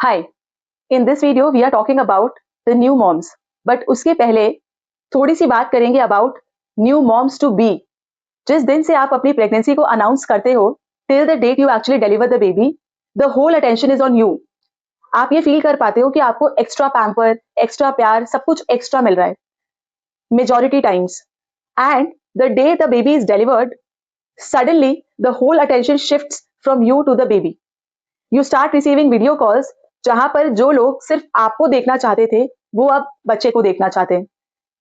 Hi, in this video we are talking about the new moms. But उसके पहले थोड़ी सी बात करेंगे about new moms to be. जिस दिन से आप अपनी प्रेगनेंसी को अनाउंस करते हो till the date you actually deliver the baby, the whole attention is on you. आप ये फील कर पाते हो कि आपको एक्स्ट्रा पैम्पर, एक्स्ट्रा प्यार, सब कुछ एक्स्ट्रा मिल रहा है majority times. And the day the baby is delivered, suddenly the whole attention shifts from you to the baby. You start receiving video calls जहां पर जो लोग सिर्फ आपको देखना चाहते थे वो अब बच्चे को देखना चाहते हैं.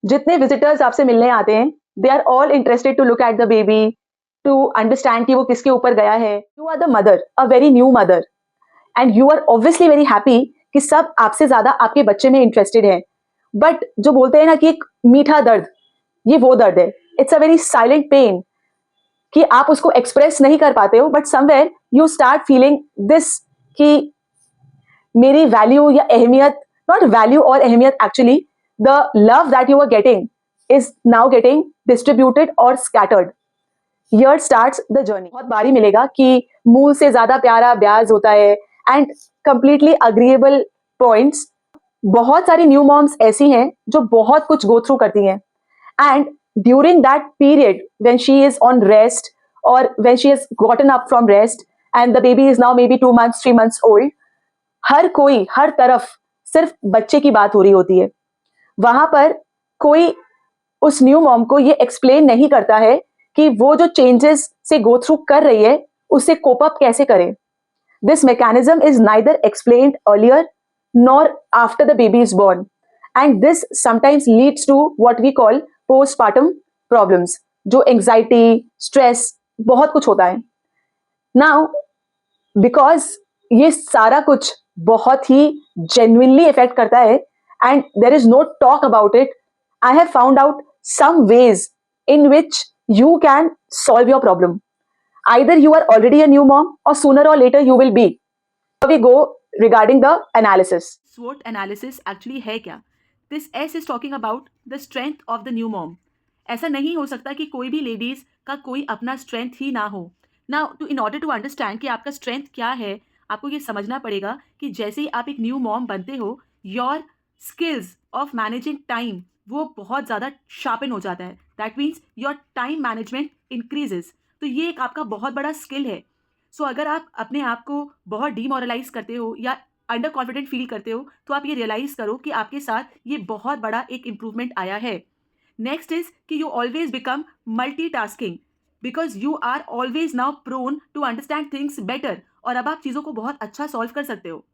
जितने विजिटर्स आपसे मिलने आते हैं they are all interested to look at the baby, to understand कि वो किसके ऊपर गया है. You are the mother, a very new mother, and you are obviously very happy कि सब आपसे ज्यादा आपके बच्चे में इंटरेस्टेड है. बट जो बोलते हैं ना कि एक मीठा दर्द, ये वो दर्द है. It's a very silent pain कि आप उसको एक्सप्रेस नहीं कर पाते हो, but somewhere you start feeling this कि मेरी वैल्यू या अहमियत, नॉट वैल्यू और अहमियत, actually the love that you are getting is now getting distributed और scattered. Here starts the journey. बहुत बारी मिलेगा कि मूल से ज्यादा प्यारा ब्याज होता है एंड कंप्लीटली अग्रीएबल पॉइंट्स. बहुत सारी न्यू मॉम्स ऐसी हैं जो बहुत कुछ गो थ्रू करती हैं, and during that period when she is on rest और when she has gotten up from rest and the baby is now maybe 2 months 3 months old, हर कोई हर तरफ सिर्फ बच्चे की बात हो रही होती है. वहां पर कोई उस न्यू मॉम को ये एक्सप्लेन नहीं करता है कि वो जो चेंजेस से गो थ्रू कर रही है उससे कोप अप कैसे करे. This mechanism is neither explained earlier nor after the baby is born, and this sometimes leads to what we call postpartum problems, जो एंग्जाइटी, स्ट्रेस, बहुत कुछ होता है. नाउ बिकॉज ये सारा कुछ बहुत ही जेन्युइनली इफेक्ट करता है and there is no talk about it, I have found out some ways in which you can solve your problem. Either you are already a new mom or sooner or later you will be. So we go regarding the analysis. SWOT analysis actually है क्या? This S is talking about the strength of the new mom. ऐसा नहीं हो सकता कि कोई भी ladies का कोई अपना स्ट्रेंथ ही ना हो. Now, in order to understand कि आपका स्ट्रेंथ क्या है, आपको ये समझना पड़ेगा कि जैसे ही आप एक न्यू मॉम बनते हो, your skills of managing time वो बहुत ज़्यादा शार्पन हो जाता है. That means your time management increases. तो ये एक आपका बहुत बड़ा स्किल है. सो अगर आप अपने आप को बहुत डीमोरलाइज करते हो या अंडर कॉन्फिडेंट फील करते हो तो आप ये रियलाइज करो कि आपके साथ ये बहुत बड़ा एक इम्प्रूवमेंट आया है. नेक्स्ट इज कि you always become multitasking because you are always now prone to understand things better, और अब आप चीज़ों को बहुत अच्छा सॉल्व कर सकते हो.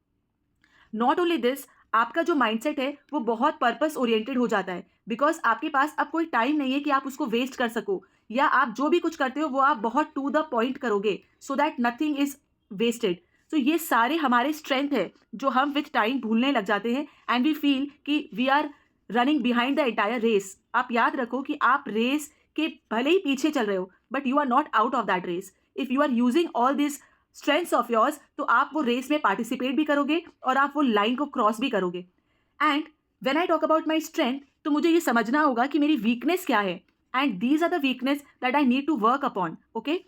नॉट ओनली दिस, आपका जो माइंडसेट है वो बहुत पर्पस ओरिएंटेड हो जाता है बिकॉज आपके पास अब कोई टाइम नहीं है कि आप उसको वेस्ट कर सको, या आप जो भी कुछ करते हो वो आप बहुत टू द पॉइंट करोगे so that nothing is wasted. तो ये सारे हमारे स्ट्रेंथ है जो हम विथ टाइम भूलने लग जाते हैं एंड वी फील कि we are running behind the entire race. आप याद रखो कि आप रेस के भले ही पीछे चल रहे हो but you are not out of that race. If you are using all this strengths of yours तो आप वो रेस में पार्टिसिपेट भी करोगे और आप वो लाइन को क्रॉस भी करोगे. And when I talk about my strength तो मुझे ये समझना होगा कि मेरी वीकनेस क्या है, and these are the weakness that I need to work upon. Okay,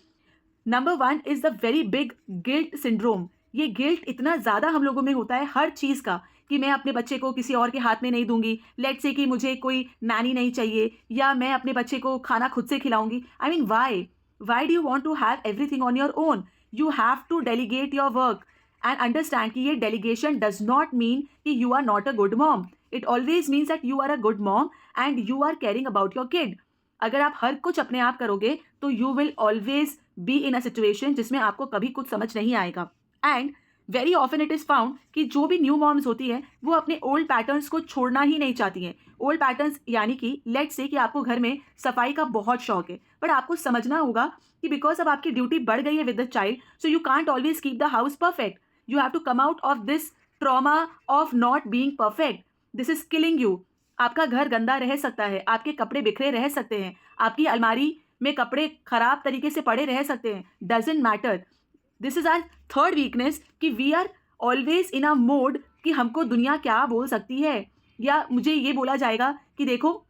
number 1 is the very big guilt syndrome. ये गिल्ट इतना ज़्यादा हम लोगों में होता है हर चीज़ का कि मैं अपने बच्चे को किसी और के हाथ में नहीं दूंगी. लेट्स से कि मुझे कोई नैनी नहीं चाहिए, या मैं अपने बच्चे को खाना खुद से खिलाऊंगी. I mean why do you want to have everything on your own? You have to delegate your work and understand कि ये delegation does not mean कि you are not a good mom. It always means that you are a good mom and you are caring about your kid. अगर आप हर कुछ अपने आप करोगे तो you will always be in a situation जिसमें आपको कभी कुछ समझ नहीं आएगा. And very often it is found कि जो भी न्यू मॉम्स होती हैं वो अपने ओल्ड पैटर्न्स को छोड़ना ही नहीं चाहती हैं. ओल्ड पैटर्न्स यानी कि लेट्स से कि आपको घर में सफाई का बहुत शौक है, बट आपको समझना होगा कि बिकॉज अब आपकी ड्यूटी बढ़ गई है with the child, so you can't always keep the house perfect. You have to come out of this trauma of not being perfect. This is killing you. आपका घर गंदा रह सकता है, आपके कपड़े बिखरे रह सकते हैं, आपकी अलमारी में कपड़े खराब तरीके से पड़े रह सकते हैं, doesn't matter. This is our third weakness कि we are always in a mode कि हमको दुनिया क्या बोल सकती है, या मुझे ये बोला जाएगा कि देखो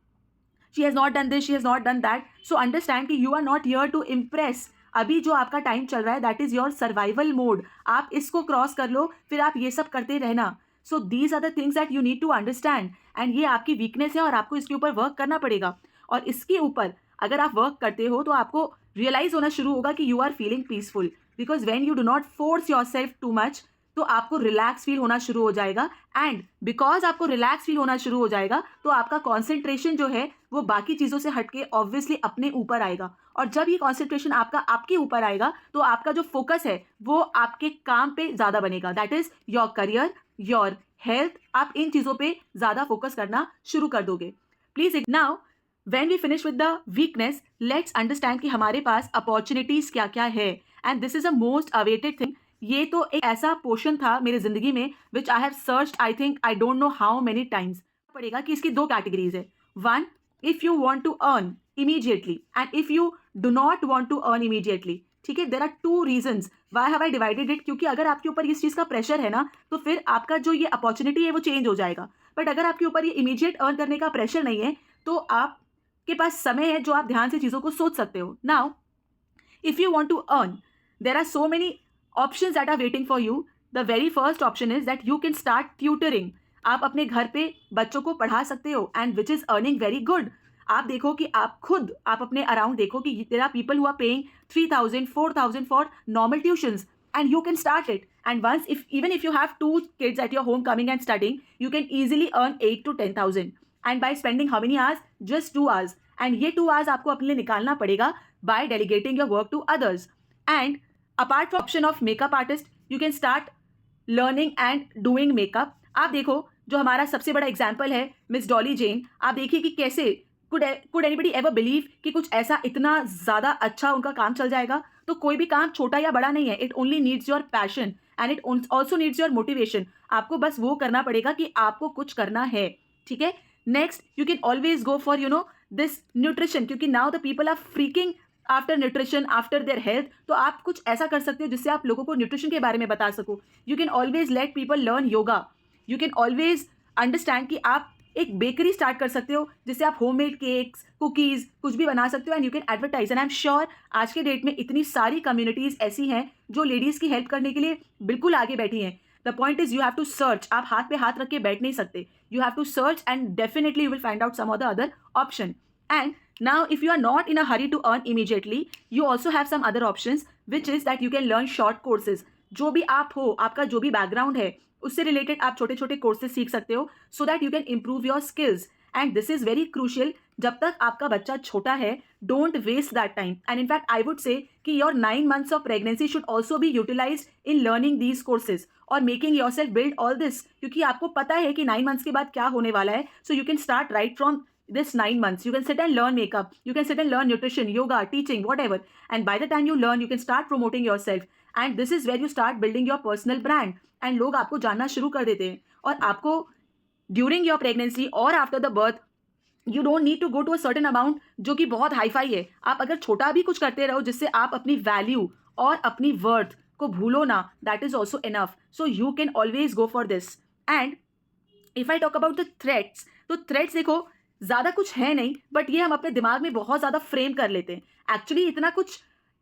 she has not done this, she has not done that. So understand कि you are not here to impress अभी जो आपका टाइम चल रहा है that is your survival mode, आप इसको क्रॉस कर लो फिर आप ये सब करते रहना. So these are the things that you need to understand, and ये आपकी वीकनेस है और आपको इसके ऊपर वर्क करना पड़ेगा. और इसके ऊपर अगर आप वर्क करते हो तो आपको रियलाइज होना शुरू होगा कि you are feeling peaceful, because when you do not force your self too much तो आपको रिलैक्स फील होना शुरू हो जाएगा. एंड बिकॉज आपको रिलैक्स फील होना शुरू हो जाएगा तो आपका कॉन्सेंट्रेशन जो है वो बाकी चीज़ों से हटके ऑब्वियसली अपने ऊपर आएगा. और जब ये कॉन्सेंट्रेशन आपका आपके ऊपर आएगा तो आपका जो फोकस है वो आपके काम पे ज़्यादा बनेगा, that is your career, your health. आप इन चीज़ों पे ज़्यादा फोकस करना शुरू कर दोगे. Please now when we finish with the weakness let's understand कि हमारे पास अपॉर्चुनिटीज क्या क्या है. And this is a most awaited thing. ये तो एक ऐसा पोर्शन था मेरे जिंदगी में which I have searched I think I don't know how many times. पड़ेगा कि इसकी दो कैटेगरीज है. One, if you want to earn immediately and if you do not want to earn immediately. ठीक है, there are two reasons why have I divided it. क्योंकि अगर आपके ऊपर इस चीज़ का प्रेशर है ना तो फिर आपका जो ये अपॉर्चुनिटी है वो चेंज हो जाएगा. बट अगर आपके ऊपर ये इमीडिएट अर्न करने का प्रेशर नहीं है तो आपके पास समय है जो आप ध्यान से चीज़ों को सोच सकते हो. Now if you want to earn there are so many options that are waiting for you. The very first option is that you can start tutoring. आप अपने घर पे बच्चों को पढ़ा सकते हो and which is earning very good. आप देखो कि आप अपने अराउंड देखो कि there are people who are paying 3,000, 4,000 for normal tuitions and you can start it. And once even if you have two kids at your home coming and studying, you can easily earn 8 to 10,000. And by spending how many hours? Just 2 hours. And ये 2 hours आपको अपने लिए निकालना पड़ेगा by delegating your work to others. And apart from option of makeup artist, you can start learning and doing makeup. आप देखो जो हमारा सबसे बड़ा एग्जाम्पल है मिस डॉली जेन, आप देखिए कि कैसे could anybody ever believe कि कुछ ऐसा इतना ज़्यादा अच्छा उनका काम चल जाएगा. तो कोई भी काम छोटा या बड़ा नहीं है, it only needs your passion and it also needs your motivation. आपको बस वो करना पड़ेगा कि आपको कुछ करना है. ठीक है, next you can always go for this nutrition, क्योंकि now the people are freaking after nutrition, after their health. तो आप कुछ ऐसा कर सकते हो जिससे आप लोगों को न्यूट्रिशन के बारे में बता सको. You can always let people learn yoga. You can always understand कि आप एक बेकरी स्टार्ट कर सकते हो जिससे आप होममेड केक्स, कुकीज़ कुछ भी बना सकते हो and you can advertise. And I am sure आज के डेट में इतनी सारी कम्युनिटीज़ ऐसी हैं जो लेडीज़ की हेल्प करने के लिए बिल्कुल आगे बैठी हैं. The point is you have to search. आप हाथ पे हाथ रख के बैठ नहीं सकते. You have to search and definitely you will find out some of the other option. And now if you are not in a hurry to earn immediately, you also have some other options, which is that you can learn short courses. जो भी आप हो, आपका जो भी background है उससे related आप छोटे छोटे कोर्सेज सीख सकते हो so that you can improve your skills. And this is very crucial. जब तक आपका बच्चा छोटा है don't waste that time. And in fact I would say that your 9 months of pregnancy should also be utilize in learning these courses और making yourself build all this. क्योंकि आपको पता है कि 9 months के बाद क्या होने वाला है. So you can start right from this 9 months. You can sit and learn makeup, you can sit and learn nutrition, yoga, teaching, whatever, and by the time you learn you can start promoting yourself. And this is where you start building your personal brand and लोग आपको जानना शुरू कर देते हैं. और आपको during your pregnancy or after the birth you don't need to go to a certain amount जो कि बहुत हाई फाई है. आप अगर छोटा भी कुछ करते रहो जिससे आप अपनी वैल्यू और अपनी वर्थ को भूलो ना, that is also enough. So you can always go for this. And if I talk about the threats, तो threats देखो ज़्यादा कुछ है नहीं, बट ये हम अपने दिमाग में बहुत ज़्यादा फ्रेम कर लेते हैं. एक्चुअली इतना कुछ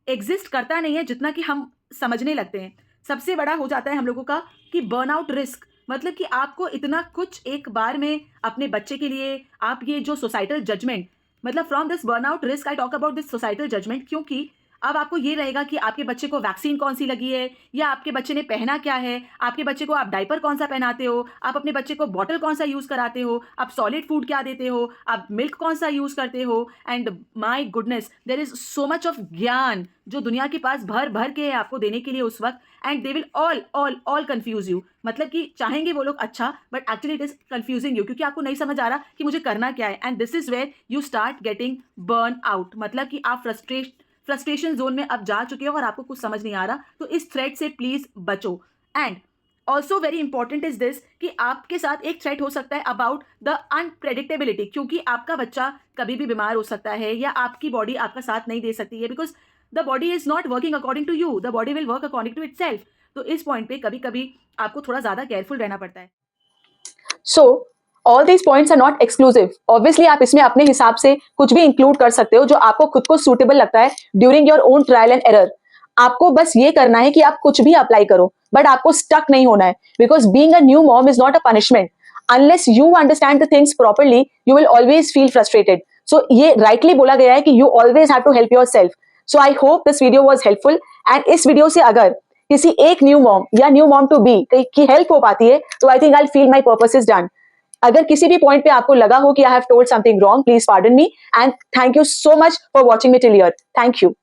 एग्जिस्ट करता नहीं है जितना कि हम समझने लगते हैं. सबसे बड़ा हो जाता है हम लोगों का कि बर्नआउट रिस्क, मतलब कि आपको इतना कुछ एक बार में अपने बच्चे के लिए आप ये जो सोसाइटल जजमेंट, मतलब from this burnout risk I talk about this societal judgment. क्योंकि अब आपको ये रहेगा कि आपके बच्चे को वैक्सीन कौन सी लगी है, या आपके बच्चे ने पहना क्या है, आपके बच्चे को आप डायपर कौन सा पहनाते हो, आप अपने बच्चे को बॉटल कौन सा यूज़ कराते हो, आप सॉलिड फूड क्या देते हो, आप मिल्क कौन सा यूज़ करते हो. And my goodness there is so much of ज्ञान जो दुनिया के पास भर भर के है आपको देने के लिए उस वक्त. And they will all confuse you. मतलब कि चाहेंगे वो लोग अच्छा, but actually it is confusing you क्योंकि आपको नहीं समझ आ रहा कि मुझे करना क्या है. And this is where you start getting burn out. मतलब कि आप फ्रस्ट्रेशन जोन में अब जा चुके हो और आपको कुछ समझ नहीं आ रहा. तो इस थ्रेट से प्लीज बचो. And also very important is this कि आपके साथ एक थ्रेट हो सकता है अबाउट द अनप्रेडिक्टेबिलिटी, क्योंकि आपका बच्चा कभी भी बीमार हो सकता है या आपकी बॉडी आपका साथ नहीं दे सकती है, because the body is not working according to you, the body will work according to itself. तो इस पॉइंट पे कभी कभी आपको थोड़ा ज़्यादा केयरफुल रहना पड़ता है. So all these points are not exclusive. Obviously आप इसमें अपने हिसाब से कुछ भी इंक्लूड कर सकते हो जो आपको खुद को सूटेबल लगता है during your own trial and error. आपको बस ये करना है कि आप कुछ भी अप्लाई करो, बट आपको स्टक नहीं होना है, because being a new mom is not a punishment. Unless you understand the things properly, you will always feel frustrated. So ये rightly बोला गया है कि you always have to help yourself. So I hope this video was helpful. And इस video से अगर किसी एक न्यू मॉम या न्यू मॉम टू बी की हेल्प हो पाती है, तो आई think I feel my purpose is done. अगर किसी भी पॉइंट पे आपको लगा हो कि I have told something wrong, please pardon me, and thank you so much for watching me till here. Thank you.